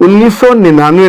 1999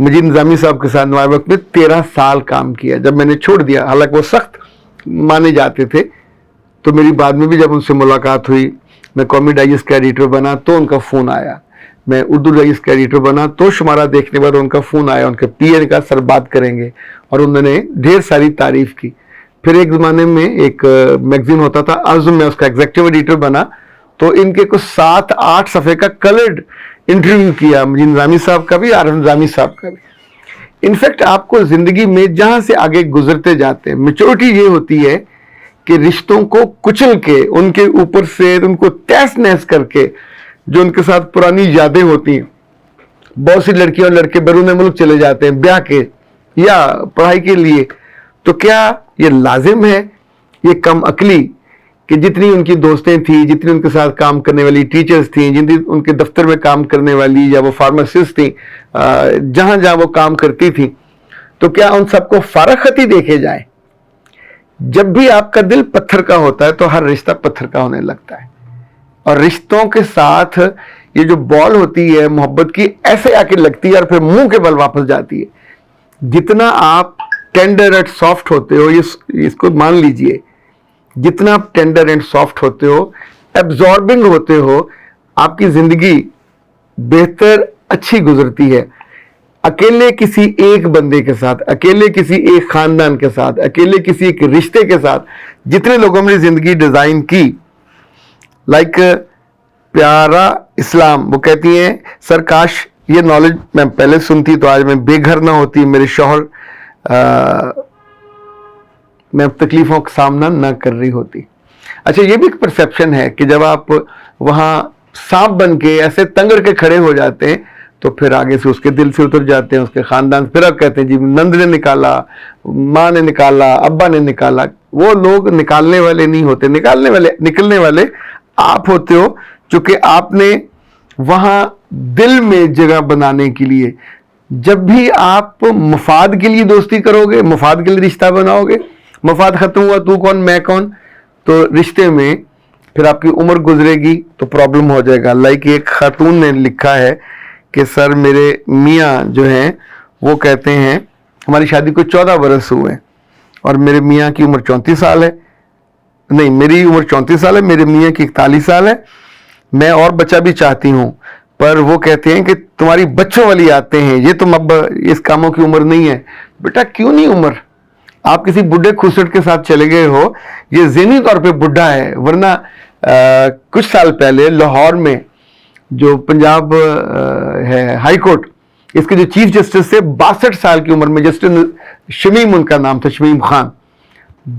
مجید نظامی صاحب کے ساتھ نوائے وقت میں 13 سال کام کیا. جب میں نے چھوڑ دیا، حالانکہ وہ سخت مانے جاتے تھے، تو میری بعد میں بھی جب ان سے ملاقات ہوئی، میں قومی ڈائجسٹ کا ایڈیٹر بنا تو ان کا فون آیا، میں اردو ڈائجسٹ کا ایڈیٹر بنا تو شمارہ دیکھنے بعد ان کا فون آیا، ان کے پی اے نے کہا سر بات کریں گے، اور انہوں نے ڈھیر ساری تعریف کی. پھر ایک زمانے میں ایک میگزین ہوتا تھا عزم، میں اس کا ایگزیکٹو ایڈیٹر بنا، تو ان کے کچھ 7-8 صفحے کا کلرڈ انٹرویو کیا، مجید نظامی صاحب کا بھی، عارف نظامی صاحب کا بھی. انفیکٹ آپ کو زندگی میں جہاں سے آگے گزرتے جاتے ہیں، میچورٹی یہ ہوتی ہے کہ رشتوں کو کچل کے، ان کے اوپر سے ان کو تیس نیس کر کے، جو ان کے ساتھ پرانی یادیں ہوتی ہیں. بہت سی لڑکیاں اور لڑکے بیرون ملک چلے جاتے ہیں بیاہ کے یا پڑھائی کے لیے، تو کیا یہ لازم ہے؟ یہ کم عقلی کہ جتنی ان کی دوستیں تھیں، جتنی ان کے ساتھ کام کرنے والی ٹیچرز تھیں، جتنی ان کے دفتر میں کام کرنے والی یا وہ فارماسسٹ تھیں، جہاں جہاں وہ کام کرتی تھیں، تو کیا ان سب کو فارغ خطی دیکھے جائیں؟ جب بھی آپ کا دل پتھر کا ہوتا ہے تو ہر رشتہ پتھر کا ہونے لگتا ہے. اور رشتوں کے ساتھ یہ جو بال ہوتی ہے محبت کی، ایسے آ کے لگتی ہے اور پھر منہ کے بل واپس جاتی ہے. جتنا آپ ٹینڈر اینڈ سافٹ ہوتے ہو، اس کو مان لیجئے، جتنا آپ ٹینڈر اینڈ سافٹ ہوتے ہو، ایبزاربنگ ہوتے ہو، آپ کی زندگی بہتر اچھی گزرتی ہے. اکیلے کسی ایک بندے کے ساتھ، اکیلے کسی ایک خاندان کے ساتھ، اکیلے کسی ایک رشتے کے ساتھ جتنے لوگوں نے زندگی ڈیزائن کی، لائک پیارا اسلام، وہ کہتی ہیں سر کاش یہ نالج میں پہلے سنتی تو آج میں بے گھر نہ ہوتی، میرے شوہر میں تکلیفوں کا سامنا نہ کر رہی ہوتی. اچھا، یہ بھی ایک پرسیپشن ہے کہ جب آپ وہاں سانپ بن کے ایسے تنگڑ کے کھڑے ہو جاتے ہیں تو پھر آگے سے اس کے دل سے اتر جاتے ہیں، اس کے خاندان. پھر آپ کہتے ہیں جی نند نے نکالا، ماں نے نکالا، ابا نے نکالا. وہ لوگ نکالنے والے نہیں ہوتے، نکلنے والے آپ ہوتے ہو، چونکہ آپ نے وہاں دل میں جگہ بنانے کے لیے. جب بھی آپ مفاد کے لیے دوستی کرو گے، مفاد کے لیے رشتہ بناؤ گے، مفاد ختم ہوا تو کون میں کون، تو رشتے میں پھر آپ کی عمر گزرے گی تو پرابلم ہو جائے گا. لائک ایک خاتون نے لکھا ہے کہ سر میرے میاں جو ہیں وہ کہتے ہیں، ہماری شادی کو 14 برس ہوئے اور میرے میاں کی عمر 34 سال ہے، نہیں میری عمر 34 سال ہے، میرے میاں کی 41 سال ہے. میں اور بچہ بھی چاہتی ہوں، پر وہ کہتے ہیں کہ تمہاری بچوں والی آتے ہیں، یہ تم اب اس کاموں کی عمر نہیں ہے. بیٹا کیوں نہیں عمر؟ آپ کسی بڈھے کھسٹ کے ساتھ چلے گئے ہو، یہ ذہنی طور پہ بڈھا ہے. ورنہ کچھ سال پہلے لاہور میں جو پنجاب ہے ہائی کورٹ، اس کے جو چیف جسٹس تھے 62 سال کی عمر میں، جسٹس شمیم ان کا نام تھا، شمیم خان،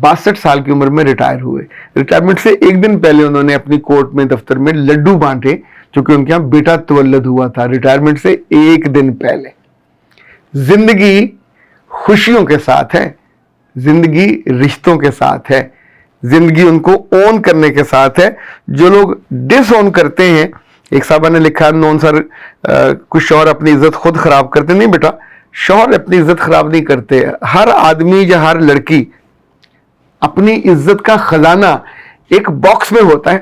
62 سال کی عمر میں ریٹائر ہوئے. ریٹائرمنٹ سے ایک دن پہلے انہوں نے اپنی کورٹ میں دفتر میں لڈو بانٹے، چونکہ ان کے یہاں بیٹا تولد ہوا تھا. ریٹائرمنٹ سے ایک دن پہلے. زندگی خوشیوں کے ساتھ ہے، زندگی رشتوں کے ساتھ ہے، زندگی ان کو اون کرنے کے ساتھ ہے. جو لوگ ڈس اون کرتے ہیں، ایک صاحبہ نے لکھا نون سر کچھ شوہر اپنی عزت خود خراب کرتے. نہیں بیٹا، شوہر اپنی عزت خراب نہیں کرتے. ہر آدمی یا ہر لڑکی اپنی عزت کا خزانہ ایک باکس میں ہوتا ہے.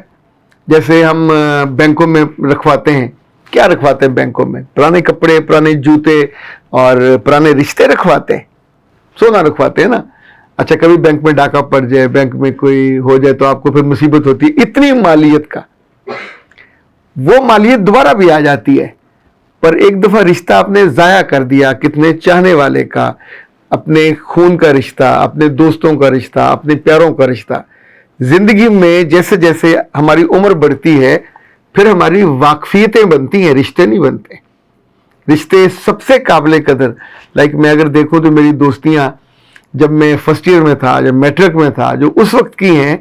جیسے ہم بینکوں میں رکھواتے ہیں، کیا رکھواتے ہیں بینکوں میں؟ پرانے کپڑے، پرانے جوتے اور پرانے رشتے رکھواتے ہیں، سونا رکھواتے ہیں نا. اچھا کبھی بینک میں ڈاکہ پڑ جائے، بینک میں کوئی ہو جائے تو آپ کو پھر مصیبت ہوتی ہے. اتنی مالیت کا، وہ مالیت دوبارہ بھی آ جاتی ہے، پر ایک دفعہ رشتہ آپ نے ضائع کر دیا، کتنے چاہنے والے کا، اپنے خون کا رشتہ، اپنے دوستوں کا رشتہ، اپنے پیاروں کا رشتہ. زندگی میں جیسے جیسے ہماری عمر بڑھتی ہے پھر ہماری واقفیتیں بنتی ہیں، رشتے نہیں بنتے. رشتے سب سے قابل قدر، لائک میں اگر دیکھوں تو میری دوستیاں جب میں فرسٹ ایئر میں تھا، جب میٹرک میں تھا، جو اس وقت کی ہیں،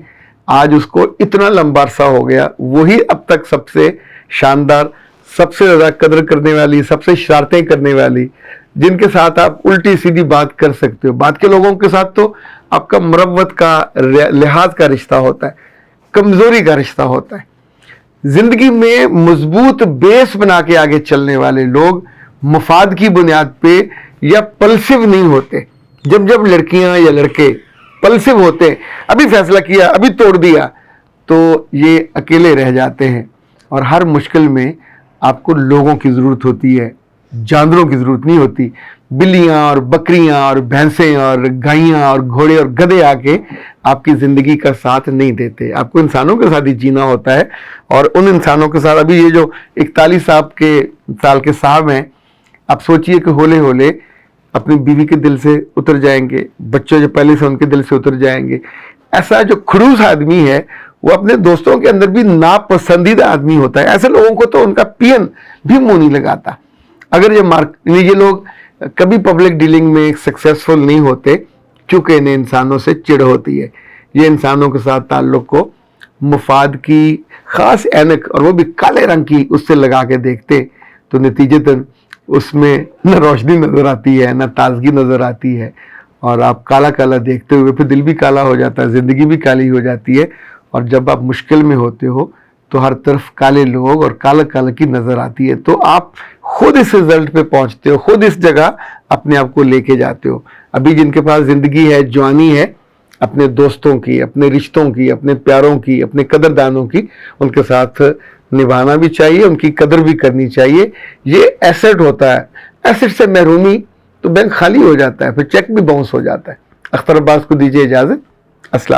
آج اس کو اتنا لمبا عرصہ ہو گیا، وہی اب تک سب سے شاندار، سب سے زیادہ قدر کرنے والی، سب سے شرارتیں کرنے والی، جن کے ساتھ آپ الٹی سیدھی بات کر سکتے ہو. بات کے لوگوں کے ساتھ تو آپ کا مروت کا، لحاظ کا رشتہ ہوتا ہے، کمزوری کا رشتہ ہوتا ہے. زندگی میں مضبوط بیس بنا کے آگے چلنے والے لوگ مفاد کی بنیاد پہ یا پلسو نہیں ہوتے. جب لڑکیاں یا لڑکے پلسو ہوتے ہیں، ابھی فیصلہ کیا ابھی توڑ دیا، تو یہ اکیلے رہ جاتے ہیں. اور ہر مشکل میں آپ کو لوگوں کی ضرورت ہوتی ہے. جانوروں کی ضرورت نہیں ہوتی. بلیاں اور بکریاں اور بھینسیں اور گائیاں اور گھوڑے اور گدھے آ کے آپ کی زندگی کا ساتھ نہیں دیتے. آپ کو انسانوں کے ساتھ ہی جینا ہوتا ہے. اور ان انسانوں کے ساتھ ابھی یہ جو 41 سال کے صاحب ہیں, آپ سوچئے کہ ہولے ہولے اپنی بیوی کے دل سے اتر جائیں گے, بچوں جو پہلے سے ان کے دل سے اتر جائیں گے. ایسا جو خڑوس آدمی ہے وہ اپنے دوستوں کے اندر بھی ناپسندیدہ آدمی ہوتا ہے. ایسے لوگوں کو تو ان کا پین بھی منہ نہیں لگاتا. اگر یہ لوگ کبھی پبلک ڈیلنگ میں سکسیسفل نہیں ہوتے چونکہ انہیں انسانوں سے چڑ ہوتی ہے. یہ انسانوں کے ساتھ تعلق کو مفاد کی خاص اینک, اور وہ بھی کالے رنگ کی, اس سے لگا کے دیکھتے تو نتیجتاً اس میں نہ روشنی نظر آتی ہے, نہ تازگی نظر آتی ہے, اور آپ کالا کالا دیکھتے ہوئے پھر دل بھی کالا ہو جاتا ہے, زندگی بھی کالی ہو جاتی ہے. اور جب آپ مشکل میں ہوتے ہو تو ہر طرف کالے لوگ اور کالا کالا کی نظر آتی ہے, تو آپ خود اس رزلٹ پہ پہنچتے ہو, خود اس جگہ اپنے آپ کو لے کے جاتے ہو. ابھی جن کے پاس زندگی ہے, جوانی ہے, اپنے دوستوں کی, اپنے رشتوں کی, اپنے پیاروں کی, اپنے قدردانوں کی, ان کے ساتھ نبھانا بھی چاہیے, ان کی قدر بھی کرنی چاہیے. یہ ایسٹ ہوتا ہے. ایسٹ سے محرومی تو بینک خالی ہو جاتا ہے, پھر چیک بھی باؤنس ہو جاتا ہے. اختر عباس کو دیجیے اجازت. السلام.